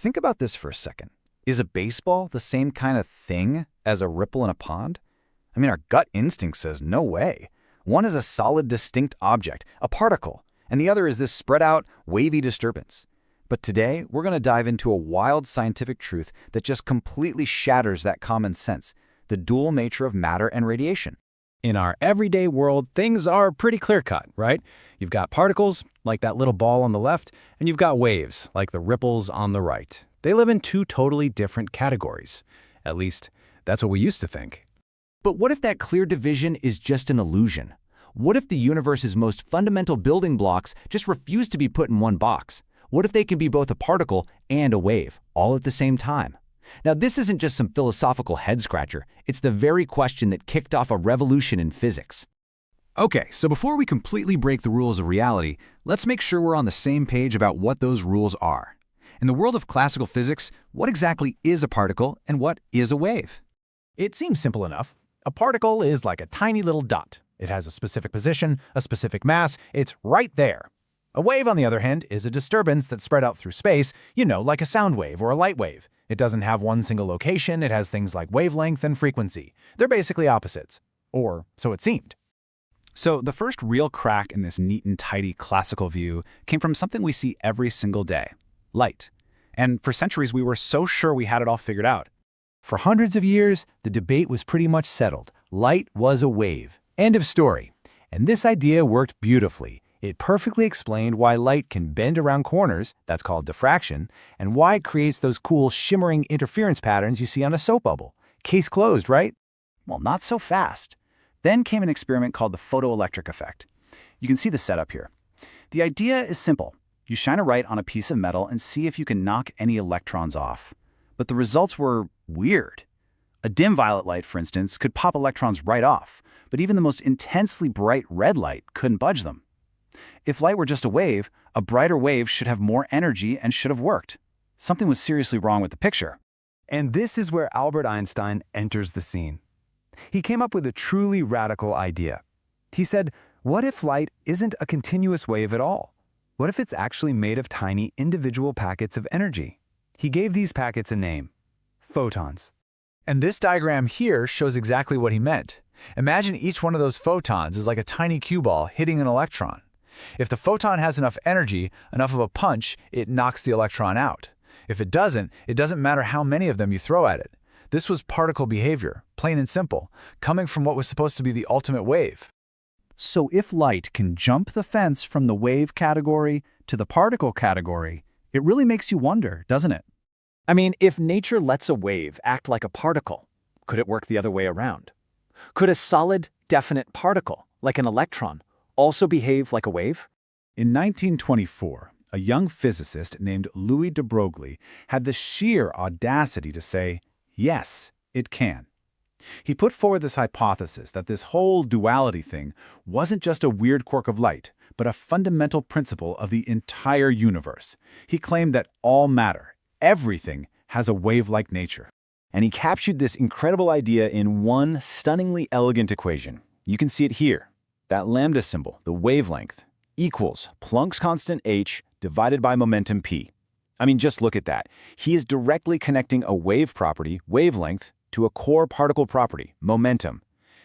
Think about this for a second. Is a baseball the same kind of thing as a ripple in a pond? I mean, our gut instinct says no way. One is a solid, distinct object, a particle, and the other is this spread out, wavy disturbance. But today, we're going to dive into a wild scientific truth that just completely shatters that common sense, the dual nature of matter and radiation. In our everyday world, things are pretty clear-cut, right? You've got particles, like that little ball on the left, and you've got waves, like the ripples on the right. They live in two totally different categories. At least, that's what we used to think. But what if that clear division is just an illusion? What if the universe's most fundamental building blocks just refuse to be put in one box? What if they can be both a particle and a wave, all at the same time? Now, this isn't just some philosophical head-scratcher. It's the very question that kicked off a revolution in physics. Okay, so before we completely break the rules of reality, let's make sure we're on the same page about what those rules are. In the world of classical physics, what exactly is a particle and what is a wave? It seems simple enough. A particle is like a tiny little dot. It has a specific position, a specific mass. It's right there. A wave, on the other hand, is a disturbance that's spread out through space, like a sound wave or a light wave. It doesn't have one single location. It has things like wavelength and frequency. They're basically opposites. Or so it seemed. So the first real crack in this neat and tidy classical view came from something we see every single day: light. And for centuries, we were so sure we had it all figured out. For hundreds of years, the debate was pretty much settled. Light was a wave. End of story. And this idea worked beautifully. It perfectly explained why light can bend around corners, that's called diffraction, and why it creates those cool shimmering interference patterns you see on a soap bubble. Case closed, right? Well, not so fast. Then came an experiment called the photoelectric effect. You can see the setup here. The idea is simple. You shine a light on a piece of metal and see if you can knock any electrons off. But the results were weird. A dim violet light, for instance, could pop electrons right off, but even the most intensely bright red light couldn't budge them. If light were just a wave, a brighter wave should have more energy and should have worked. Something was seriously wrong with the picture. And this is where Albert Einstein enters the scene. He came up with a truly radical idea. He said, what if light isn't a continuous wave at all? What if it's actually made of tiny individual packets of energy? He gave these packets a name: photons. And this diagram here shows exactly what he meant. Imagine each one of those photons is like a tiny cue ball hitting an electron. If the photon has enough energy, enough of a punch, it knocks the electron out. If it doesn't matter how many of them you throw at it. This was particle behavior, plain and simple, coming from what was supposed to be the ultimate wave. So if light can jump the fence from the wave category to the particle category, it really makes you wonder, doesn't it? I mean, if nature lets a wave act like a particle, could it work the other way around? Could a solid, definite particle, like an electron, also behave like a wave? In 1924, a young physicist named Louis de Broglie had the sheer audacity to say, yes, it can. He put forward this hypothesis that this whole duality thing wasn't just a weird quirk of light, but a fundamental principle of the entire universe. He claimed that all matter, everything, has a wave-like nature. And he captured this incredible idea in one stunningly elegant equation. You can see it here. That lambda symbol, the wavelength, equals Planck's constant h divided by momentum p. I mean, just look at that. He is directly connecting a wave property, wavelength, to a core particle property, momentum.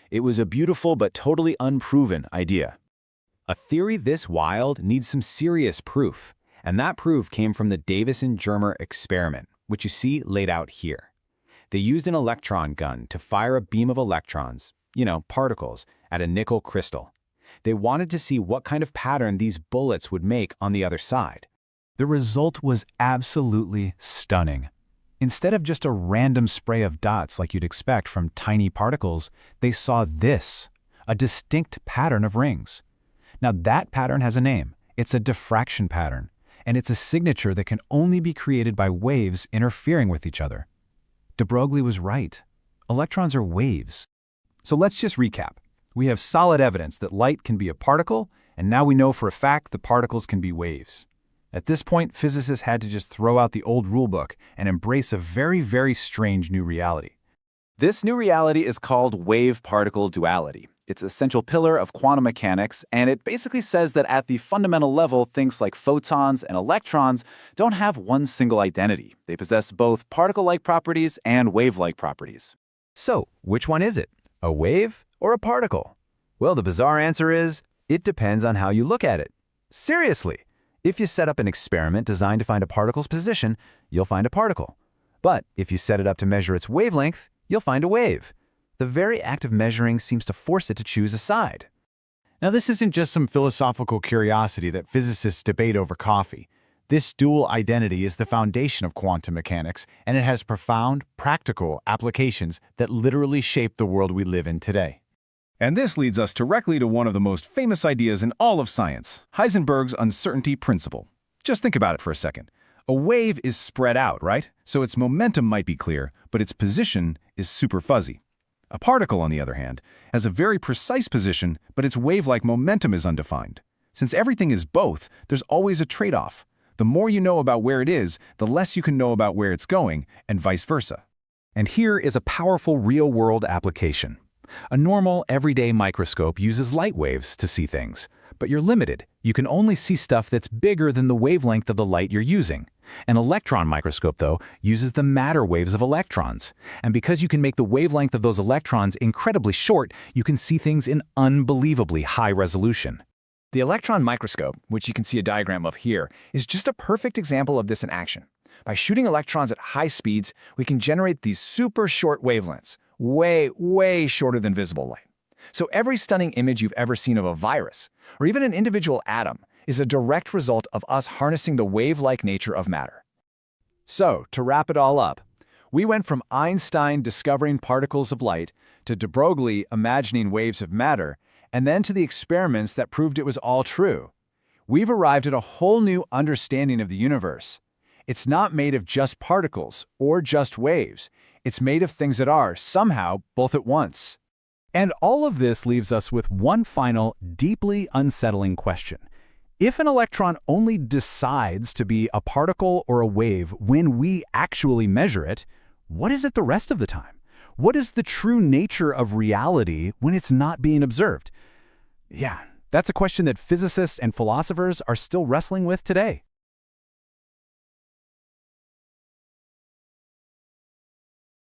It was a beautiful but totally unproven idea. A theory this wild needs some serious proof, and that proof came from the Davison-Germer experiment, which you see laid out here. They used an electron gun to fire a beam of electrons, particles, at a nickel crystal. They wanted to see what kind of pattern these bullets would make on the other side. The result was absolutely stunning. Instead of just a random spray of dots like you'd expect from tiny particles, they saw this, a distinct pattern of rings. Now that pattern has a name. It's a diffraction pattern, and it's a signature that can only be created by waves interfering with each other. De Broglie was right. Electrons are waves. So let's just recap. We have solid evidence that light can be a particle, and now we know for a fact the particles can be waves. At this point, physicists had to just throw out the old rulebook and embrace a very, very strange new reality. This new reality is called wave-particle duality, It's an essential pillar of quantum mechanics, and it basically says that at the fundamental level, things like photons and electrons don't have one single identity. They possess both particle-like properties and wave-like properties. So, which one is it? A wave or a particle? Well, the bizarre answer is, it depends on how you look at it. Seriously, if you set up an experiment designed to find a particle's position, you'll find a particle. But if you set it up to measure its wavelength, you'll find a wave. The very act of measuring seems to force it to choose a side. Now, this isn't just some philosophical curiosity that physicists debate over coffee. This dual identity is the foundation of quantum mechanics, and it has profound, practical applications that literally shape the world we live in today. And this leads us directly to one of the most famous ideas in all of science, Heisenberg's uncertainty principle. Just think about it for a second. A wave is spread out, right? So its momentum might be clear, but its position is super fuzzy. A particle, on the other hand, has a very precise position, but its wave-like momentum is undefined. Since everything is both, there's always a trade-off. The more you know about where it is, the less you can know about where it's going, and vice versa. And here is a powerful real-world application. A normal, everyday microscope uses light waves to see things, but you're limited. You can only see stuff that's bigger than the wavelength of the light you're using. An electron microscope, though, uses the matter waves of electrons. And because you can make the wavelength of those electrons incredibly short, you can see things in unbelievably high resolution. The electron microscope, which you can see a diagram of here, is just a perfect example of this in action. By shooting electrons at high speeds, we can generate these super short wavelengths, way shorter than visible light. So every stunning image you've ever seen of a virus, or even an individual atom, is a direct result of us harnessing the wave-like nature of matter. So, to wrap it all up, we went from Einstein discovering particles of light to de Broglie imagining waves of matter, and then to the experiments that proved it was all true. We've arrived at a whole new understanding of the universe. It's not made of just particles or just waves. It's made of things that are, somehow, both at once. And all of this leaves us with one final, deeply unsettling question. If an electron only decides to be a particle or a wave when we actually measure it, what is it the rest of the time? What is the true nature of reality when it's not being observed? Yeah, that's a question that physicists and philosophers are still wrestling with today.